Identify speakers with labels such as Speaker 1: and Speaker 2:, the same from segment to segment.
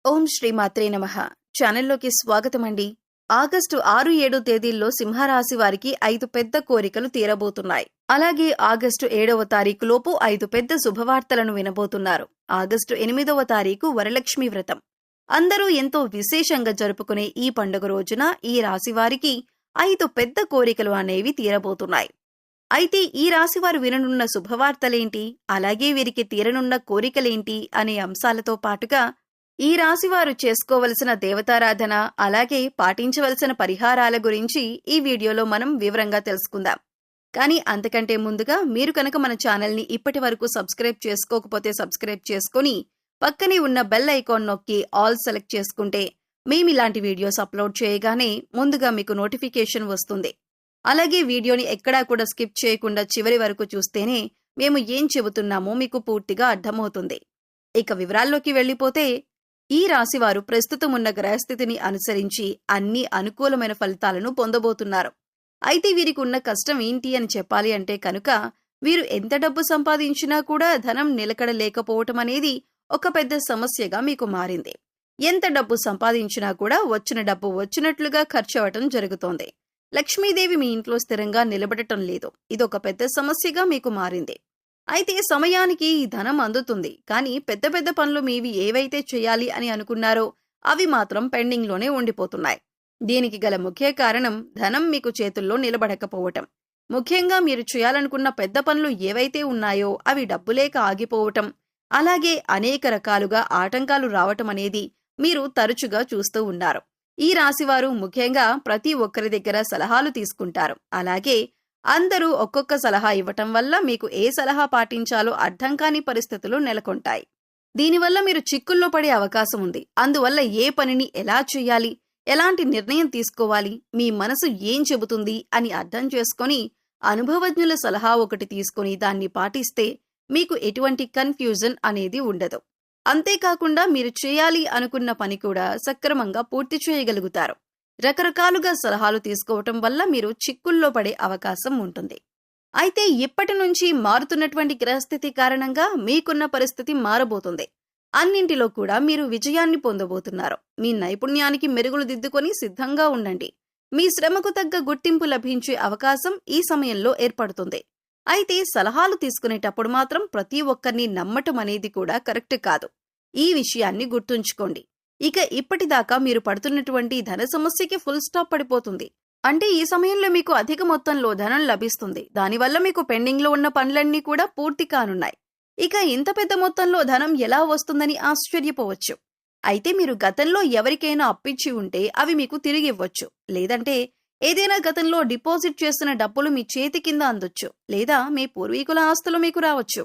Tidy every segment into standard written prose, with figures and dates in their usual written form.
Speaker 1: ఓం శ్రీ మాత్రే నమః. ఛానల్లోకి స్వాగతమండి. ఆగస్టు 6-7 తేదీల్లో సింహరాశి వారికి 5 పెద్ద కోరికలు తీరబోతున్నాయి. అలాగే ఆగస్టు 7వ తారీఖు లోపు 5 పెద్ద శుభవార్తలను వినబోతున్నారు. ఆగస్టు 8వ తారీఖు వరలక్ష్మి వ్రతం. అందరూ ఎంతో విశేషంగా జరుపుకునే ఈ పండుగ రోజున ఈ రాశి వారికి 5 పెద్ద కోరికలు అనేవి తీరబోతున్నాయి. అయితే ఈ రాశివారు విననున్న శుభవార్తలేంటి, అలాగే వీరికి తీరనున్న కోరికలేంటి అనే అంశాలతో పాటుగా ఈ రాశివారు చేసుకోవలసిన దేవతారాధన, అలాగే పాటించవలసిన పరిహారాల గురించి ఈ వీడియోలో మనం వివరంగా తెలుసుకుందాం. కానీ అంతకంటే ముందుగా మీరు కనుక మన ఛానల్ని ఇప్పటి వరకు సబ్స్క్రైబ్ చేసుకోకపోతే సబ్స్క్రైబ్ చేసుకుని పక్కనే ఉన్న బెల్ ఐకాన్ నొక్కి ఆల్ సెలెక్ట్ చేసుకుంటే మేమిలాంటి వీడియోస్ అప్లోడ్ చేయగానే ముందుగా మీకు నోటిఫికేషన్ వస్తుంది. అలాగే వీడియోని ఎక్కడా కూడా స్కిప్ చేయకుండా చివరి వరకు చూస్తేనే మేము ఏం చెబుతున్నామో మీకు పూర్తిగా అర్థమవుతుంది. ఇక వివరాల్లోకి వెళ్ళిపోతే ఈ రాశివారు ప్రస్తుతం ఉన్న గ్రహస్థితిని అనుసరించి అన్ని అనుకూలమైన ఫలితాలను పొందబోతున్నారు. అయితే వీరికి ఉన్న కష్టం ఏంటి అని చెప్పాలి అంటే కనుక వీరు ఎంత డబ్బు సంపాదించినా కూడా ధనం నిలకడ లేకపోవటం అనేది ఒక పెద్ద సమస్యగా మీకు మారింది. ఎంత డబ్బు సంపాదించినా కూడా వచ్చిన డబ్బు వచ్చినట్లుగా ఖర్చు అవటం జరుగుతోంది. లక్ష్మీదేవి మీ ఇంట్లో స్థిరంగా నిలబడటం లేదు. ఇదొక పెద్ద సమస్యగా మీకు మారింది. అయితే సమయానికి ఈ ధనం అందుతుంది, కానీ పెద్ద పెద్ద పనులు మీవి ఏవైతే చేయాలి అని అనుకున్నారో అవి మాత్రం పెండింగ్లోనే ఉండిపోతున్నాయి. దీనికి గల ముఖ్య కారణం ధనం మీకు చేతుల్లో నిలబడకపోవటం. ముఖ్యంగా మీరు చేయాలనుకున్న పెద్ద పనులు ఏవైతే ఉన్నాయో అవి డబ్బులేక ఆగిపోవటం, అలాగే అనేక రకాలుగా ఆటంకాలు రావటం అనేది మీరు తరచుగా చూస్తూ ఉన్నారు. ఈ రాశివారు ముఖ్యంగా ప్రతి ఒక్కరి దగ్గర సలహాలు తీసుకుంటారు. అలాగే అందరూ ఒక్కొక్క సలహా ఇవ్వటం వల్ల మీకు ఏ సలహా పాటించాలో అర్థం కాని పరిస్థితులు నెలకొంటాయి. దీనివల్ల మీరు చిక్కుల్లో పడే అవకాశం ఉంది. అందువల్ల ఏ పనిని ఎలా చేయాలి, ఎలాంటి నిర్ణయం తీసుకోవాలి, మీ మనసు ఏం చెబుతుంది అని అర్థం చేసుకొని అనుభవజ్ఞుల సలహా ఒకటి తీసుకుని దాన్ని పాటిస్తే మీకు ఎటువంటి కన్ఫ్యూజన్ అనేది ఉండదు. అంతేకాకుండా మీరు చేయాలి అనుకున్న పని కూడా సక్రమంగా పూర్తి చేయగలుగుతారు. రకరకాలుగా సలహాలు తీసుకోవటం వల్ల మీరు చిక్కుల్లో పడే అవకాశం ఉంటుంది. అయితే ఇప్పటి నుంచి మారుతున్నటువంటి గ్రహస్థితి కారణంగా మీకున్న పరిస్థితి మారబోతుంది. అన్నింటిలో కూడా మీరు విజయాన్ని పొందబోతున్నారు. మీ నైపుణ్యానికి మెరుగులు దిద్దుకొని సిద్ధంగా ఉండండి. మీ శ్రమకు తగ్గ గుర్తింపు లభించే అవకాశం ఈ సమయంలో ఏర్పడుతుంది. అయితే సలహాలు తీసుకునేటప్పుడు మాత్రం ప్రతి ఒక్కరిని నమ్మటం అనేది కూడా కరెక్ట్ కాదు. ఈ విషయాన్ని గుర్తుంచుకోండి. ఇక ఇప్పటిదాకా మీరు పడుతున్నటువంటి ధన సమస్యకి ఫుల్ స్టాప్ పడిపోతుంది. అంటే ఈ సమయంలో మీకు అధిక మొత్తంలో ధనం లభిస్తుంది. దానివల్ల మీకు పెండింగ్లో ఉన్న పనులన్నీ కూడా పూర్తి కానున్నాయి. ఇక ఇంత పెద్ద మొత్తంలో ధనం ఎలా వస్తుందని ఆశ్చర్యపోవచ్చు. అయితే మీరు గతంలో ఎవరికైనా అప్పిచ్చి ఉంటే అవి మీకు తిరిగి ఇవ్వచ్చు. లేదంటే ఏదైనా గతంలో డిపాజిట్ చేస్తున్న డబ్బులు మీ చేతి కింద అందొచ్చు, లేదా మీ పూర్వీకుల ఆస్తులు మీకు రావచ్చు.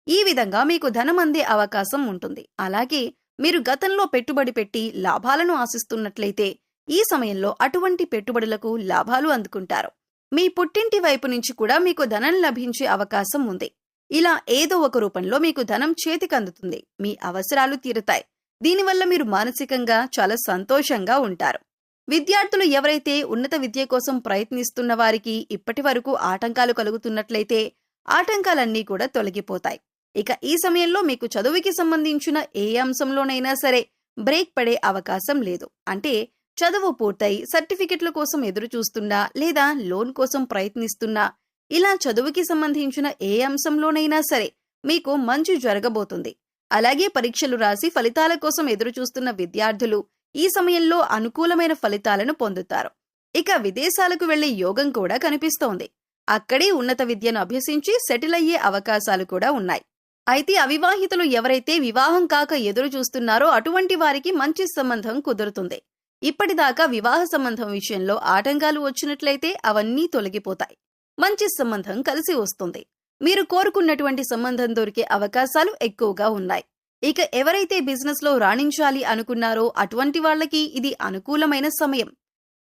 Speaker 1: ఈ విధంగా మీకు ధనం అందే అవకాశం ఉంటుంది. అలాగే మీరు గతంలో పెట్టుబడి పెట్టి లాభాలను ఆశిస్తున్నట్లయితే ఈ సమయంలో అటువంటి పెట్టుబడులకు లాభాలు అందుకుంటారు. మీ పుట్టింటి వైపు నుంచి కూడా మీకు ధనం లభించే అవకాశం ఉంది. ఇలా ఏదో ఒక రూపంలో మీకు ధనం చేతికి అందుతుంది. మీ అవసరాలు తీరుతాయి. దీనివల్ల మీరు మానసికంగా చాలా సంతోషంగా ఉంటారు. విద్యార్థులు ఎవరైతే ఉన్నత విద్య కోసం ప్రయత్నిస్తున్న వారికి ఇప్పటి వరకు ఆటంకాలు కలుగుతున్నట్లయితే ఆటంకాలన్నీ కూడా తొలగిపోతాయి. ఇక ఈ సమయంలో మీకు చదువుకి సంబంధించిన ఏ అంశంలోనైనా సరే బ్రేక్ పడే అవకాశం లేదు. అంటే చదువు పూర్తయి సర్టిఫికెట్ల కోసం ఎదురు చూస్తున్నా, లేదా లోన్ కోసం ప్రయత్నిస్తున్నా, ఇలా చదువుకి సంబంధించిన ఏ అంశంలోనైనా సరే మీకు మంచి జరగబోతుంది. అలాగే పరీక్షలు రాసి ఫలితాల కోసం ఎదురు చూస్తున్న విద్యార్థులు ఈ సమయంలో అనుకూలమైన ఫలితాలను పొందుతారు. ఇక విదేశాలకు వెళ్లే యోగం కూడా కనిపిస్తోంది. అక్కడే ఉన్నత విద్యను అభ్యసించి సెటిల్ అయ్యే అవకాశాలు కూడా ఉన్నాయి. అయితే అవివాహితులు ఎవరైతే వివాహం కాక ఎదురు చూస్తున్నారో అటువంటి వారికి మంచి సంబంధం కుదురుతుంది. ఇప్పటిదాకా వివాహ సంబంధం విషయంలో ఆటంకాలు వచ్చినట్లయితే అవన్నీ తొలగిపోతాయి. మంచి సంబంధం కలిసి వస్తుంది. మీరు కోరుకున్నటువంటి సంబంధం దొరికే అవకాశాలు ఎక్కువగా ఉన్నాయి. ఇక ఎవరైతే బిజినెస్ లో రాణించాలి అనుకున్నారో అటువంటి వాళ్లకి ఇది అనుకూలమైన సమయం.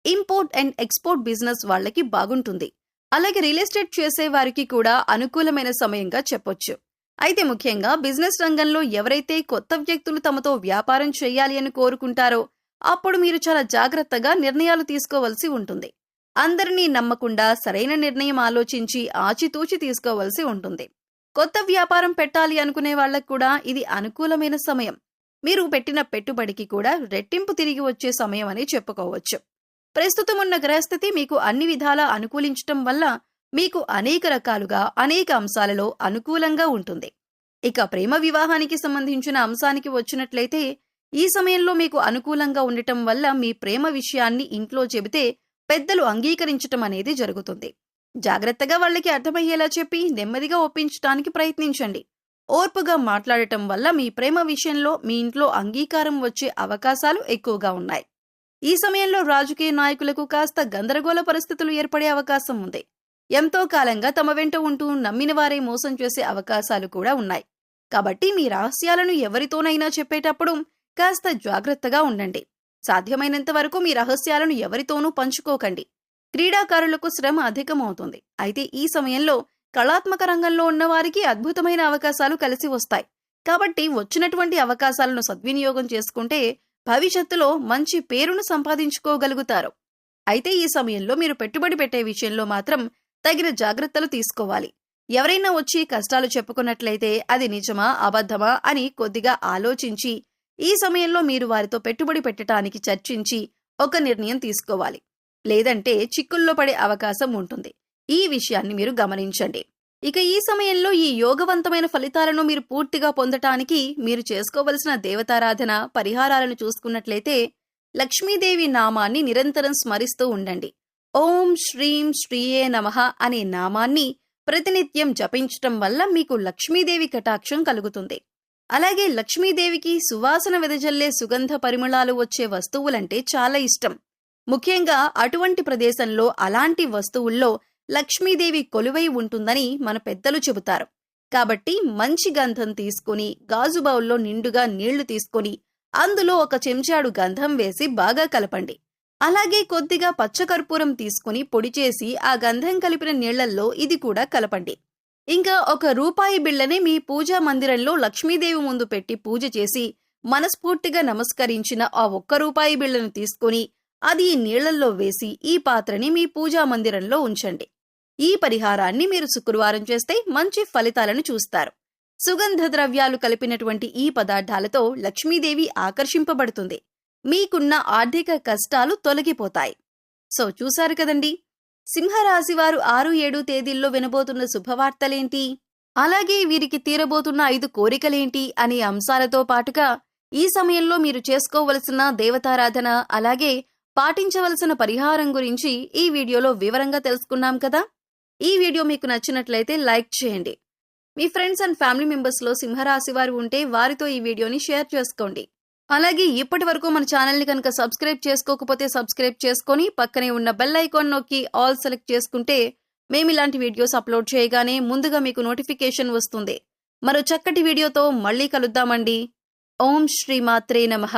Speaker 1: ఇంపోర్ట్ అండ్ ఎక్స్పోర్ట్ బిజినెస్ వాళ్లకి బాగుంటుంది. అలాగే రియల్ ఎస్టేట్ చేసే వారికి కూడా అనుకూలమైన సమయంగా చెప్పొచ్చు. అయితే ముఖ్యంగా బిజినెస్ రంగంలో ఎవరైతే కొత్త వ్యక్తులు తమతో వ్యాపారం చేయాలి అని కోరుకుంటారో అప్పుడు మీరు చాలా జాగ్రత్తగా నిర్ణయాలు తీసుకోవలసి ఉంటుంది. అందరినీ నమ్మకుండా సరైన నిర్ణయం ఆలోచించి ఆచితూచి తీసుకోవలసి ఉంటుంది. కొత్త వ్యాపారం పెట్టాలి అనుకునే వాళ్లకు కూడా ఇది అనుకూలమైన సమయం. మీరు పెట్టిన పెట్టుబడికి కూడా రెట్టింపు తిరిగి వచ్చే సమయం అని చెప్పుకోవచ్చు. ప్రస్తుతం ఉన్న గ్రహస్థితి మీకు అన్ని విధాలా అనుకూలించటం వల్ల మీకు అనేక రకాలుగా అనేక అంశాలలో అనుకూలంగా ఉంటుంది. ఇక ప్రేమ వివాహానికి సంబంధించిన అంశానికి వచ్చినట్లయితే ఈ సమయంలో మీకు అనుకూలంగా ఉండటం వల్ల మీ ప్రేమ విషయాన్ని ఇంట్లో చెబితే పెద్దలు అంగీకరించటం అనేది జరుగుతుంది. జాగ్రత్తగా వాళ్ళకి అర్థమయ్యేలా చెప్పి నెమ్మదిగా ఒప్పించటానికి ప్రయత్నించండి. ఓర్పుగా మాట్లాడటం వల్ల మీ ప్రేమ విషయంలో మీ ఇంట్లో అంగీకారం వచ్చే అవకాశాలు ఎక్కువగా ఉన్నాయి. ఈ సమయంలో రాజకీయ నాయకులకు కాస్త గందరగోళ పరిస్థితులు ఏర్పడే అవకాశం ఉంది. ఎంతో కాలంగా తమ వెంట ఉంటూ నమ్మిన వారే మోసం చేసే అవకాశాలు కూడా ఉన్నాయి. కాబట్టి మీ రహస్యాలను ఎవరితోనైనా చెప్పేటప్పుడు కాస్త జాగ్రత్తగా ఉండండి. సాధ్యమైనంత వరకు మీ రహస్యాలను ఎవరితోనూ పంచుకోకండి. క్రీడాకారులకు శ్రమ అధికమవుతుంది. అయితే ఈ సమయంలో కళాత్మక రంగంలో ఉన్న వారికి అద్భుతమైన అవకాశాలు కలిసి వస్తాయి. కాబట్టి వచ్చినటువంటి అవకాశాలను సద్వినియోగం చేసుకుంటే భవిష్యత్తులో మంచి పేరును సంపాదించుకోగలుగుతారు. అయితే ఈ సమయంలో మీరు పెట్టుబడి పెట్టే విషయంలో మాత్రం తగిన జాగ్రత్తలు తీసుకోవాలి. ఎవరైనా వచ్చి కష్టాలు చెప్పుకున్నట్లయితే అది నిజమా అబద్ధమా అని కొద్దిగా ఆలోచించి ఈ సమయంలో మీరు వారితో పెట్టుబడి పెట్టడానికి చర్చించి ఒక నిర్ణయం తీసుకోవాలి. లేదంటే చిక్కుల్లో పడే అవకాశం ఉంటుంది. ఈ విషయాన్ని మీరు గమనించండి. ఇక ఈ సమయంలో ఈ యోగవంతమైన ఫలితాలను మీరు పూర్తిగా పొందటానికి మీరు చేసుకోవలసిన దేవతారాధన పరిహారాలను చూసుకున్నట్లయితే లక్ష్మీదేవి నామాన్ని నిరంతరం స్మరిస్తూ ఉండండి. ఓం శ్రీం శ్రీయే నమః అనే నామాన్ని ప్రతినిత్యం జపించటం వల్ల మీకు లక్ష్మీదేవి కటాక్షం కలుగుతుంది. అలాగే లక్ష్మీదేవికి సువాసన వెదజల్లే సుగంధ పరిమళాలు వచ్చే వస్తువులంటే చాలా ఇష్టం. ముఖ్యంగా అటువంటి ప్రదేశంలో అలాంటి వస్తువుల్లో లక్ష్మీదేవి కొలువై ఉంటుందని మన పెద్దలు చెబుతారు. కాబట్టి మంచి గంధం తీసుకుని గాజు బౌల్లో నిండుగా నీళ్లు తీసుకుని అందులో ఒక చెంచాడు గంధం వేసి బాగా కలపండి. అలాగే కొద్దిగా పచ్చకర్పూరం తీసుకుని పొడి చేసి ఆ గంధం కలిపిన నీళ్లల్లో ఇది కూడా కలపండి. ఇంకా ఒక రూపాయి బిళ్ళని మీ పూజా మందిరంలో లక్ష్మీదేవి ముందు పెట్టి పూజ చేసి మనస్ఫూర్తిగా నమస్కరించిన ఆ ఒక్క రూపాయి బిళ్ళను తీసుకుని అది ఈ నీళ్లల్లో వేసి ఈ పాత్రని మీ పూజా మందిరంలో ఉంచండి. ఈ పరిహారాన్ని మీరు శుక్రవారం చేస్తే మంచి ఫలితాలను చూస్తారు. సుగంధ ద్రవ్యాలు కలిపినటువంటి ఈ పదార్థాలతో లక్ష్మీదేవి ఆకర్షింపబడుతుంది. మీకున్న ఆర్థిక కష్టాలు తొలగిపోతాయి. సో చూశారు కదండి, సింహరాశివారు 6-7 తేదీల్లో వినబోతున్న శుభవార్తలేంటి, అలాగే వీరికి తీరబోతున్న 5 కోరికలేంటి అనే అంశాలతో పాటుగా ఈ సమయంలో మీరు చేసుకోవలసిన దేవతారాధన అలాగే పాటించవలసిన పరిహారం గురించి ఈ వీడియోలో వివరంగా తెలుసుకున్నాం కదా. ఈ వీడియో మీకు నచ్చినట్లయితే లైక్ చేయండి. మీ ఫ్రెండ్స్ అండ్ ఫ్యామిలీ మెంబర్స్లో సింహరాశి వారు ఉంటే వారితో ఈ వీడియోని షేర్ చేసుకోండి. అలాగే ఇప్పటి వరకు మన ఛానల్ని కనుక సబ్స్క్రైబ్ చేసుకోకపోతే సబ్స్క్రైబ్ చేసుకొని పక్కనే ఉన్న బెల్ ఐకాన్ నొక్కి ఆల్ సెలెక్ట్ చేసుకుంటే మేము ఇలాంటి వీడియోస్ అప్లోడ్ చేయగానే ముందుగా మీకు నోటిఫికేషన్ వస్తుంది. మరో చక్కటి వీడియోతో మళ్ళీ కలుద్దామండి. ఓం శ్రీ మాత్రే నమః.